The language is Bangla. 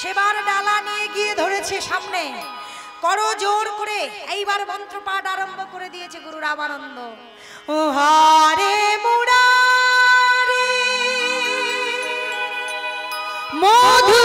সেবার ডালা নিয়ে গিয়ে ধরেছে সামনে, করো জোর করে। এইবার মন্ত্রপাঠ আরম্ভ করে দিয়েছে গুরু রামানন্দ। ও হারে মুরারে মধু